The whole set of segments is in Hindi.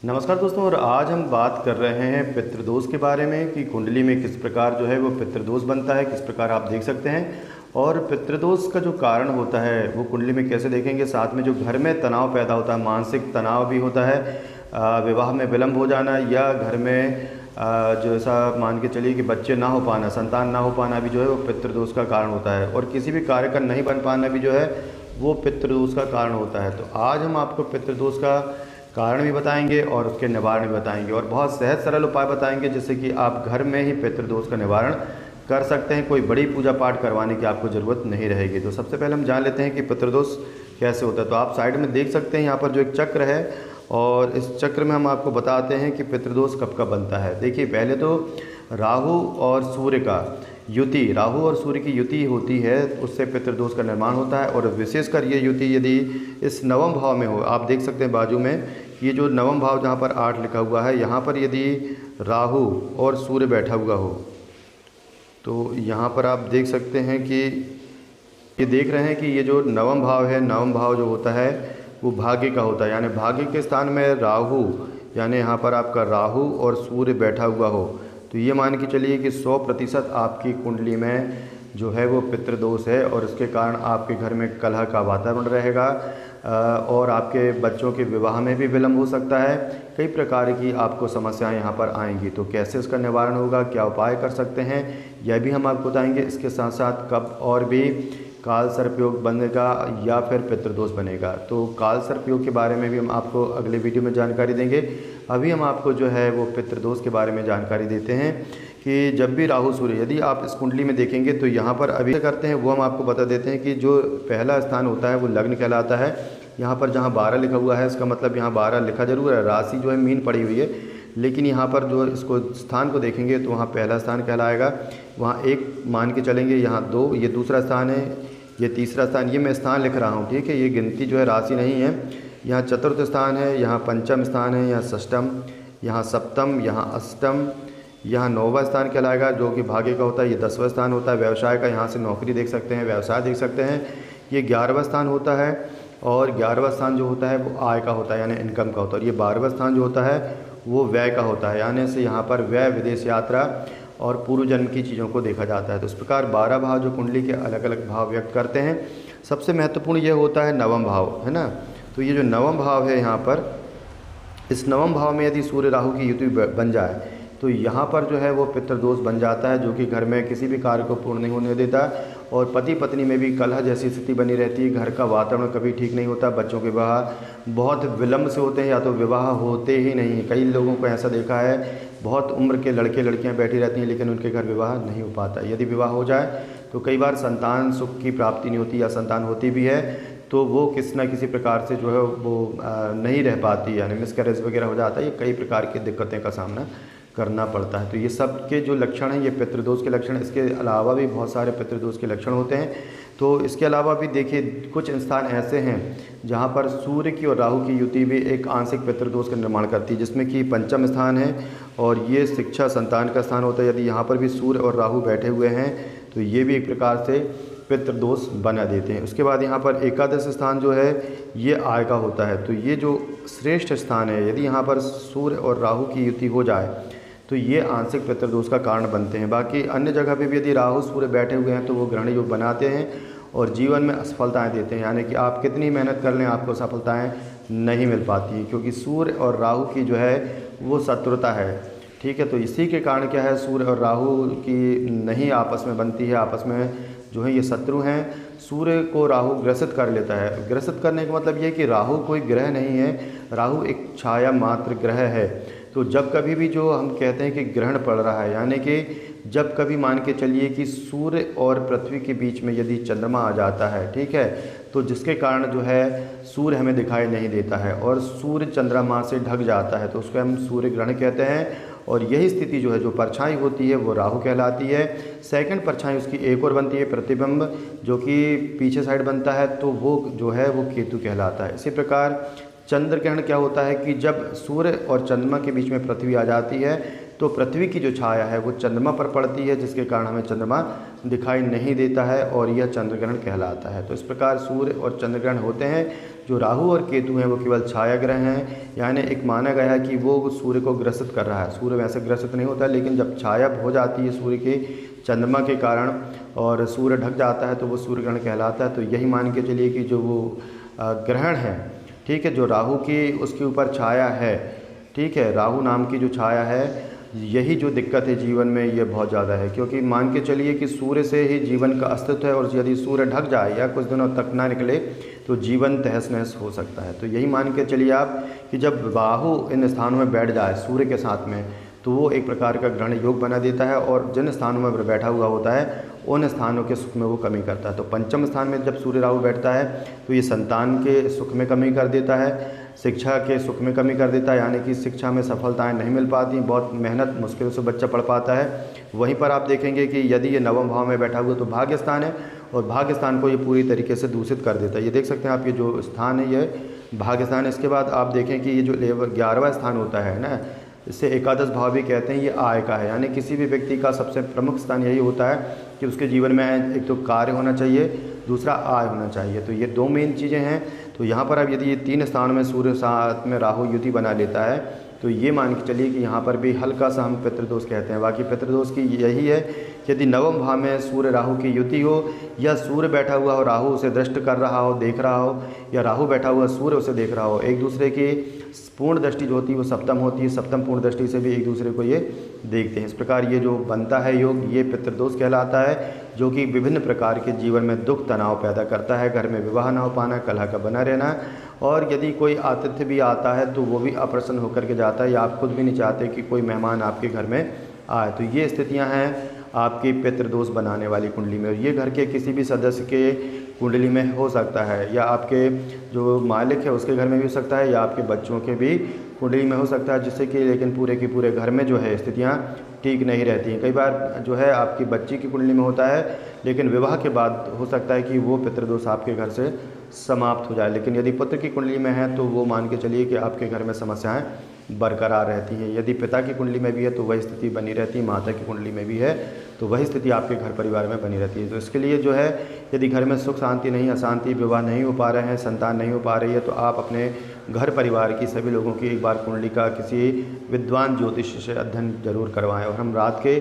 नमस्कार दोस्तों, और आज हम बात कर रहे हैं पितृदोष के बारे में कि कुंडली में किस प्रकार जो है वो पितृदोष बनता है, किस प्रकार आप देख सकते हैं। और पितृदोष का जो कारण होता है वो कुंडली में कैसे देखेंगे। साथ में जो घर में तनाव पैदा होता है, मानसिक तनाव भी होता है, विवाह में विलंब हो जाना या घर में जो ऐसा मान के चलिए कि बच्चे ना हो पाना, संतान ना हो पाना भी जो है वो पितृदोष का कारण होता है। और किसी भी कार्य का नहीं बन पाना भी जो है वो पितृदोष का कारण होता है। तो आज हम आपको पितृदोष का कारण भी बताएंगे और उसके निवारण भी बताएंगे और बहुत सहज सरल उपाय बताएंगे जिससे कि आप घर में ही पितृदोष का निवारण कर सकते हैं। कोई बड़ी पूजा पाठ करवाने की आपको ज़रूरत नहीं रहेगी। तो सबसे पहले हम जान लेते हैं कि पितृदोष कैसे होता है। तो आप साइड में देख सकते हैं यहाँ पर जो एक चक्र है, और इस चक्र में हम आपको बताते हैं कि पितृदोष कब कब बनता है। देखिए, पहले तो राहु और सूर्य का युति, राहु और सूर्य की युति होती है, उससे पितृदोष का निर्माण होता है। और विशेषकर ये युति यदि इस नवम भाव में हो, आप देख सकते हैं बाजू में ये जो नवम भाव जहाँ पर 8 लिखा हुआ है, यहाँ पर यदि राहु और सूर्य बैठा हुआ हो तो यहाँ पर आप देख सकते हैं कि ये देख रहे हैं कि ये जो नवम भाव है, नवम भाव जो होता है वो भाग्य का होता है। यानी भाग्य के स्थान में राहु, यानी यहाँ पर आपका राहु और सूर्य बैठा हुआ हो तो ये मान के चलिए कि 100% आपकी कुंडली में जो है वो पितृदोष है, और इसके कारण आपके घर में कलह का वातावरण रहेगा और आपके बच्चों के विवाह में भी विलंब हो सकता है। कई प्रकार की आपको समस्याएं यहाँ पर आएंगी। तो कैसे इसका निवारण होगा, क्या उपाय कर सकते हैं, यह भी हम आपको बताएंगे। इसके साथ साथ कब और भी काल सर्पयोग बनेगा या फिर पितृदोष बनेगा। तो काल सर्पयोग के बारे में भी हम आपको अगले वीडियो में जानकारी देंगे। अभी हम आपको जो है वो पितृदोष के बारे में जानकारी देते हैं कि जब भी राहु सूर्य, यदि आप इस कुंडली में देखेंगे तो यहाँ पर अभी करते हैं वो हम आपको बता देते हैं कि जो पहला स्थान होता है वो लग्न कहलाता है। यहाँ पर जहाँ 12 लिखा हुआ है इसका मतलब यहाँ 12 लिखा जरूर है, राशि जो है मीन पड़ी हुई है, लेकिन यहाँ पर जो इसको स्थान को देखेंगे तो वहाँ पहला स्थान कहलाएगा। वहाँ 1 मान के चलेंगे, यहाँ 2, ये दूसरा स्थान है, ये तीसरा स्थान, ये मैं स्थान लिख रहा हूँ, ठीक है, ये गिनती जो है राशि नहीं है। यहाँ चतुर्थ स्थान है, यहाँ पंचम स्थान है, यहाँ षष्ठम, यहाँ सप्तम, यहाँ अष्टम, यहाँ 9वां स्थान कहलाएगा जो कि भाग्य का होता है। ये 10वां स्थान होता है व्यवसाय का, यहाँ से नौकरी देख सकते हैं, व्यवसाय देख सकते हैं। ये 11वां स्थान होता है, और 11वां स्थान जो होता है वो आय का होता है, यानी इनकम का होता है। और ये 12वां स्थान जो होता है वो व्यय का होता है, यानी से यहाँ पर व्यय, विदेश यात्रा और पूर्व जन्म की चीज़ों को देखा जाता है। तो इस प्रकार 12 भाव जो कुंडली के अलग अलग भाव व्यक्त करते हैं। सबसे महत्वपूर्ण ये होता है नवम भाव, है ना। तो ये जो नवम भाव है यहाँ पर, इस नवम भाव में यदि सूर्य राहु की युति बन जाए तो यहाँ पर जो है वो पितृदोष बन जाता है, जो कि घर में किसी भी कार्य को पूर्ण नहीं होने देता, और पति पत्नी में भी कलह जैसी स्थिति बनी रहती है। घर का वातावरण कभी ठीक नहीं होता, बच्चों के विवाह बहुत विलंब से होते हैं या तो विवाह होते ही नहीं। कई लोगों को ऐसा देखा है, बहुत उम्र के लड़के लड़कियां बैठी रहती हैं लेकिन उनके घर विवाह नहीं हो पाता। यदि विवाह हो जाए तो कई बार संतान सुख की प्राप्ति नहीं होती, या संतान होती भी है तो वो किसी न किसी प्रकार से जो है वो नहीं रह पाती, यानी मिसकैरेज वगैरह हो जाता है। ये कई प्रकार की दिक्कतें का सामना करना पड़ता है। तो ये सब के जो लक्षण हैं ये पितृदोष के लक्षण हैं। इसके अलावा भी बहुत सारे पितृदोष के लक्षण होते हैं। तो इसके अलावा भी देखिए कुछ स्थान ऐसे हैं जहाँ पर सूर्य की और राहु की युति भी एक आंशिक पितृदोष का निर्माण करती है, जिसमें कि पंचम स्थान है, और ये शिक्षा संतान का स्थान होता है। यदि यहाँ पर भी सूर्य और राहु बैठे हुए हैं तो ये भी एक प्रकार से पितृदोष बना देते हैं। उसके बाद यहाँ पर एकादश स्थान जो है ये आय का होता है। तो ये जो श्रेष्ठ स्थान है, यदि यहाँ पर सूर्य और राहु की युति हो जाए तो ये आंशिक पितृदोष का कारण बनते हैं। बाकी अन्य जगह पे भी यदि राहु सूर्य बैठे हुए हैं तो वो ग्रहण योग बनाते हैं और जीवन में असफलताएं देते हैं, यानी कि आप कितनी मेहनत कर लें आपको सफलताएं नहीं मिल पाती हैं, क्योंकि सूर्य और राहु की जो है वो शत्रुता है, ठीक है। तो इसी के कारण क्या है, सूर्य और राहु की नहीं आपस में बनती है, आपस में जो है ये शत्रु हैं। सूर्य को राहु ग्रसित कर लेता है। ग्रसित करने का मतलब ये कि राहु कोई ग्रह नहीं है, राहु एक छाया मात्र ग्रह है। तो जब कभी भी जो हम कहते हैं कि ग्रहण पड़ रहा है, यानी कि जब कभी मान के चलिए कि सूर्य और पृथ्वी के बीच में यदि चंद्रमा आ जाता है, ठीक है, तो जिसके कारण जो है सूर्य हमें दिखाई नहीं देता है और सूर्य चंद्रमा से ढक जाता है, तो उसको हम सूर्य ग्रहण कहते हैं। और यही स्थिति जो है, जो परछाई होती है वो राहु कहलाती है। सेकंड परछाई उसकी एक और बनती है प्रतिबिंब, जो कि पीछे साइड बनता है, तो वो जो है वो केतु कहलाता है। इसी प्रकार चंद्र ग्रहण क्या होता है कि जब सूर्य और चंद्रमा के बीच में पृथ्वी आ जाती है तो पृथ्वी की जो छाया है वो चंद्रमा पर पड़ती है, जिसके कारण हमें चंद्रमा दिखाई नहीं देता है और यह चंद्र ग्रहण कहलाता है। तो इस प्रकार सूर्य और चंद्र ग्रहण होते हैं जो राहु और केतु हैं वो केवल छाया ग्रह हैं, यानी एक माना गया है कि वो सूर्य को ग्रसित कर रहा है। सूर्य वैसे ग्रसित नहीं होता, लेकिन जब छाया हो जाती है सूर्य के चंद्रमा के कारण और सूर्य ढक जाता है तो वो सूर्य ग्रहण कहलाता है। तो यही मान के चलिए कि जो वो ग्रहण है, ठीक है, जो राहु की उसके ऊपर छाया है, ठीक है, राहु नाम की जो छाया है, यही जो दिक्कत है जीवन में ये बहुत ज़्यादा है। क्योंकि मान के चलिए कि सूर्य से ही जीवन का अस्तित्व है और यदि सूर्य ढक जाए या कुछ दिनों तक ना निकले तो जीवन तहस नहस हो सकता है। तो यही मान के चलिए आप कि जब राहु इन स्थानों में बैठ जाए सूर्य के साथ में तो वो एक प्रकार का ग्रहण योग बना देता है और जिन स्थानों में बैठा हुआ होता है उन स्थानों के सुख में वो कमी करता है। तो पंचम स्थान में जब सूर्य राहु बैठता है तो ये संतान के सुख में कमी कर देता है, शिक्षा के सुख में कमी कर देता है, यानी कि शिक्षा में सफलताएं नहीं मिल पाती, बहुत मेहनत मुश्किल से बच्चा पढ़ पाता है। वहीं पर आप देखेंगे कि यदि ये नवम भाव में बैठा हुआ तो भाग्य स्थान है और भाग्य स्थान को ये पूरी तरीके से दूषित कर देता है। ये देख सकते हैं आप, ये जो स्थान है ये भाग्य स्थान है। इसके बाद आप देखें कि ये जो 11वां स्थान होता है ना, इससे एकादश भाव भी कहते हैं, ये आय का है। यानी किसी भी व्यक्ति का सबसे प्रमुख स्थान यही होता है कि उसके जीवन में एक तो कार्य होना चाहिए, दूसरा आय होना चाहिए। तो ये दो मेन चीज़ें हैं। तो यहाँ पर अब यदि ये 3 स्थान में सूर्य साथ में राहु युति बना लेता है तो ये मान के चलिए कि यहाँ पर भी हल्का सा हम पितृदोष कहते हैं। बाकी पितृदोष की यही है कि यदि नवम भाव में सूर्य राहु की युति हो या सूर्य बैठा हुआ हो, राहु उसे दृष्ट कर रहा हो, देख रहा हो, या राहु बैठा हुआ सूर्य उसे देख रहा हो, एक दूसरे की पूर्ण दृष्टि जो होती है वो सप्तम होती है, सप्तम पूर्ण दृष्टि से भी एक दूसरे को ये देखते हैं। इस प्रकार ये जो बनता है योग, ये पितृदोष कहलाता है, जो कि विभिन्न प्रकार के जीवन में दुख तनाव पैदा करता है। घर में विवाह ना हो पाना, कलह का बना रहना, और यदि कोई आतिथ्य भी आता है तो वो भी अप्रसन्न होकर के जाता है या आप खुद भी नहीं चाहते कि कोई मेहमान आपके घर में आए। तो ये स्थितियां हैं आपकी पितृदोष बनाने वाली कुंडली में। और ये घर के किसी भी सदस्य के कुंडली में हो सकता है, या आपके जो मालिक है उसके घर में भी हो सकता है, या आपके बच्चों के भी कुंडली में हो सकता है, जिससे कि लेकिन पूरे के पूरे घर में जो है स्थितियाँ ठीक नहीं रहती हैं। कई बार जो है आपकी बच्ची की कुंडली में होता है, लेकिन विवाह के बाद हो सकता है कि वो पितृदोष आपके घर से समाप्त हो जाए। लेकिन यदि पुत्र की कुंडली में है तो वो मान के चलिए कि आपके घर में समस्याएं बरकरार रहती हैं। यदि पिता की कुंडली में भी है तो वही स्थिति बनी रहती है, माता की कुंडली में भी है तो वही स्थिति आपके घर परिवार में बनी रहती है। तो इसके लिए जो है यदि घर में सुख शांति नहीं, अशांति, विवाह नहीं हो पा रहे हैं, संतान नहीं हो पा रही है, तो आप अपने घर परिवार की सभी लोगों की एक बार कुंडली का किसी विद्वान ज्योतिष से अध्ययन जरूर करवाएं। और हम रात के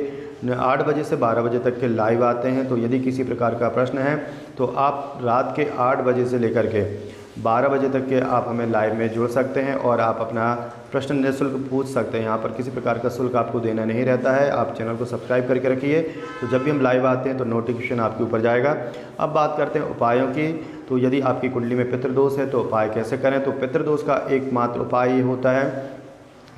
8 बजे से 12 बजे तक के लाइव आते हैं। तो यदि किसी प्रकार का प्रश्न है तो आप रात के 8 बजे से लेकर के 12 बजे तक के आप हमें लाइव में जुड़ सकते हैं और आप अपना प्रश्न निःशुल्क पूछ सकते हैं। यहाँ पर किसी प्रकार का शुल्क आपको देना नहीं रहता है। आप चैनल को सब्सक्राइब करके रखिए, तो जब भी हम लाइव आते हैं तो नोटिफिकेशन आपके ऊपर जाएगा। अब बात करते हैं उपायों की। तो यदि आपकी कुंडली में पितृदोष है तो उपाय कैसे करें। तो पितृदोष का एकमात्र उपाय ये होता है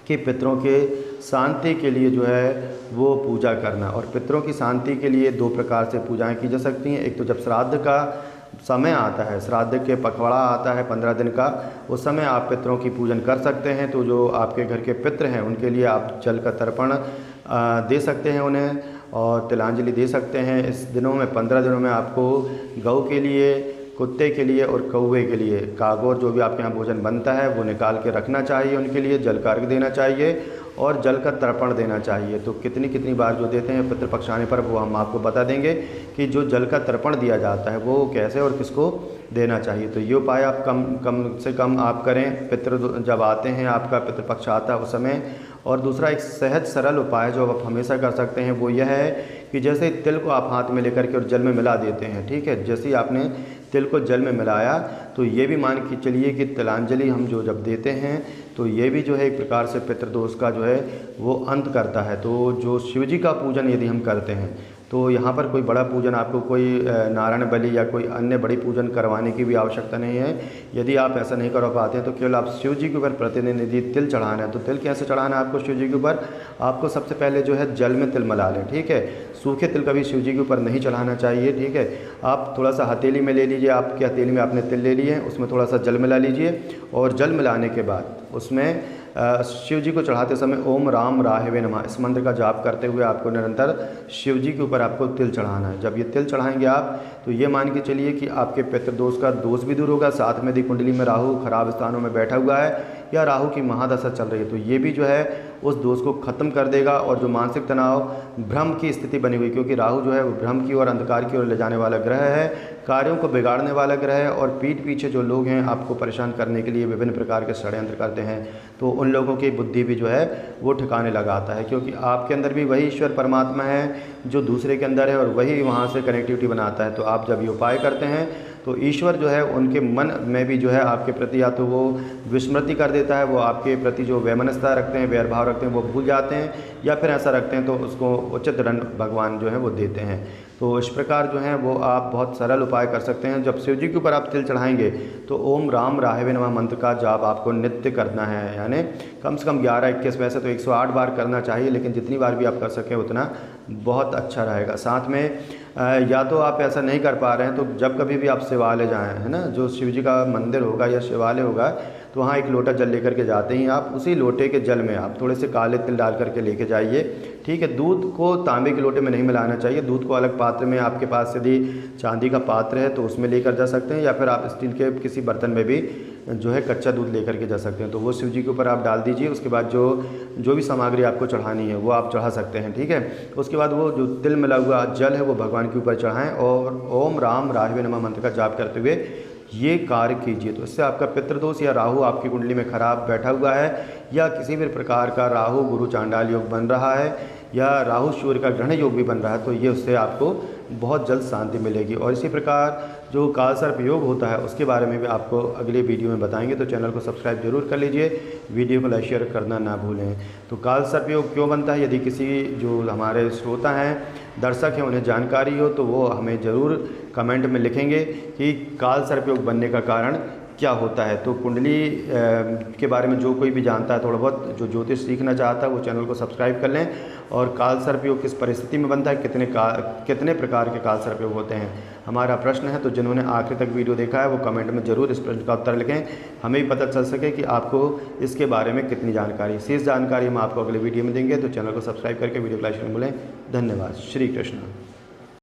कि पितरों के शांति के लिए जो है वो पूजा करना। और पितरों की शांति के लिए 2 प्रकार से पूजाएं की जा सकती हैं। एक तो जब श्राद्ध का समय आता है, श्राद्ध के पखवाड़ा आता है 15 दिन का, उस समय आप पितरों की पूजन कर सकते हैं। तो जो आपके घर के पितृ हैं उनके लिए आप जल का तर्पण दे सकते हैं उन्हें, और तिलांजलि दे सकते हैं। इस दिनों में 15 दिनों में आपको गौ के लिए, कुत्ते के लिए और कौवे के लिए कागौर जो भी आपके यहाँ भोजन बनता है वो निकाल के रखना चाहिए। उनके लिए जल का अर्घ देना चाहिए और जल का तर्पण देना चाहिए। तो कितनी बार जो देते हैं पितृपक्ष आने पर वो हम आपको बता देंगे कि जो जल का तर्पण दिया जाता है वो कैसे और किसको देना चाहिए। तो ये उपाय आप कम से कम आप करें पितृ जब आते हैं, आपका पितृपक्ष आता है उस समय। और दूसरा एक सहज सरल उपाय जो आप हमेशा कर सकते हैं वो यह है कि जैसे तिल को आप हाथ में लेकर के और जल में मिला देते हैं, ठीक है, जैसे ही आपने तिल को जल में मिलाया तो ये भी मान के चलिए कि तिलांजलि हम जो जब देते हैं तो ये भी जो है एक प्रकार से पितृदोष का जो है वो अंत करता है। तो जो शिव जी का पूजन यदि हम करते हैं तो यहाँ पर कोई बड़ा पूजन, आपको कोई नारायण बलि या कोई अन्य बड़ी पूजन करवाने की भी आवश्यकता नहीं है। यदि आप ऐसा नहीं कर पाते हैं तो केवल आप शिव जी के ऊपर प्रतिदिन यदि तिल चढ़ाना है तो तिल कैसे चढ़ाना है आपको शिव जी के ऊपर। आपको सबसे पहले जो है जल में तिल मिला लें, ठीक है। सूखे तिल कभी शिव जी के ऊपर नहीं चढ़ाना चाहिए, ठीक है। आप थोड़ा सा हथेली में ले लीजिए, आपकी हथेली में आपने तिल ले लिए, उसमें थोड़ा सा जल मिला लीजिए और जल मिलाने के बाद उसमें शिव जी को चढ़ाते समय ओम राम राहवे नमः इस मंत्र का जाप करते हुए आपको निरंतर शिव जी के ऊपर आपको तिल चढ़ाना है। जब ये तिल चढ़ाएंगे आप तो ये मान के चलिए कि आपके पितृदोष का दोष भी दूर होगा। साथ में यदि कुंडली में राहु खराब स्थानों में बैठा हुआ है या राहु की महादशा चल रही है, तो ये भी जो है उस दोष को ख़त्म कर देगा। और जो मानसिक तनाव, भ्रम की स्थिति बनी हुई, क्योंकि राहु जो है वो भ्रम की ओर, अंधकार की ओर ले जाने वाला ग्रह है, कार्यों को बिगाड़ने वाला ग्रह है, और पीठ पीछे जो लोग हैं आपको परेशान करने के लिए विभिन्न प्रकार के षड्यंत्र करते हैं, तो उन लोगों की बुद्धि भी जो है वो ठिकाने लगाता है, क्योंकि आपके अंदर भी वही ईश्वर परमात्मा है जो दूसरे के अंदर है, और वही वहाँ से कनेक्टिविटी बनाता है। तो आप जब ये उपाय करते हैं तो ईश्वर जो है उनके मन में भी जो है आपके प्रति या तो वो विस्मृति कर देता है, वो आपके प्रति जो वैमनस्यता रखते हैं, वैरभाव रखते हैं, वो भूल जाते हैं, या फिर ऐसा रखते हैं तो उसको उचित दंड भगवान जो है वो देते हैं। तो इस प्रकार जो है वो आप बहुत सरल उपाय कर सकते हैं। जब शिव जी के ऊपर आप तिल चढ़ाएंगे तो ओम राम राहवे नमः मंत्र का जाप आपको नित्य करना है, यानी कम से कम 11-21, वैसे तो 108 बार करना चाहिए, लेकिन जितनी बार भी आप कर सकें उतना बहुत अच्छा रहेगा। साथ में या तो आप ऐसा नहीं कर पा रहे हैं तो जब कभी भी आप शिवालय जाएँ, है ना, जो शिव जी का मंदिर होगा या शिवालय होगा, तो वहाँ एक लोटा जल लेकर के जाते ही आप उसी लोटे के जल में आप थोड़े से काले तिल डाल करके लेके जाइए, ठीक है। दूध को तांबे के लोटे में नहीं मिलाना चाहिए, दूध को अलग पात्र में, आपके पास यदि चांदी का पात्र है तो उसमें लेकर जा सकते हैं, या फिर आप स्टील के किसी बर्तन में भी जो है कच्चा दूध लेकर के जा सकते हैं। तो वो शिव जी के ऊपर आप डाल दीजिए। उसके बाद जो भी सामग्री आपको चढ़ानी है वो आप चढ़ा सकते हैं, ठीक है। उसके बाद वो जो तिल मिला हुआ जल है वो भगवान के ऊपर चढ़ाएँ और ओम राम राहवे नमः मंत्र का जाप करते हुए ये कार्य कीजिए। तो इससे आपका पितृदोष या राहु आपकी कुंडली में खराब बैठा हुआ है, या किसी भी प्रकार का राहु गुरु चांडाल योग बन रहा है, या राहु सूर्य का ग्रहण योग भी बन रहा है, तो ये उससे आपको बहुत जल्द शांति मिलेगी। और इसी प्रकार जो काल सर्प योग होता है उसके बारे में भी आपको अगले वीडियो में बताएंगे, तो चैनल को सब्सक्राइब जरूर कर लीजिए, वीडियो को लाइक शेयर करना ना भूलें। तो काल सर्प योग क्यों बनता है, यदि किसी जो हमारे श्रोता हैं, दर्शक हैं, उन्हें जानकारी हो तो वो हमें ज़रूर कमेंट में लिखेंगे कि काल सर्प योग बनने का कारण क्या होता है। तो कुंडली के बारे में जो कोई भी जानता है, थोड़ा बहुत जो ज्योतिष सीखना चाहता है, वो चैनल को सब्सक्राइब कर लें। और काल सर्प योग किस परिस्थिति में बनता है, कितने प्रकार के काल सर्प योग होते हैं, हमारा प्रश्न है। तो जिन्होंने आखिर तक वीडियो देखा है वो कमेंट में ज़रूर इस प्रश्न का उत्तर लिखें, हमें भी पता चल सके कि आपको इसके बारे में कितनी जानकारी। शेष जानकारी हम आपको अगले वीडियो में देंगे। तो चैनल को सब्सक्राइब करके वीडियो को लाइक करना भूलें। धन्यवाद। श्री कृष्ण।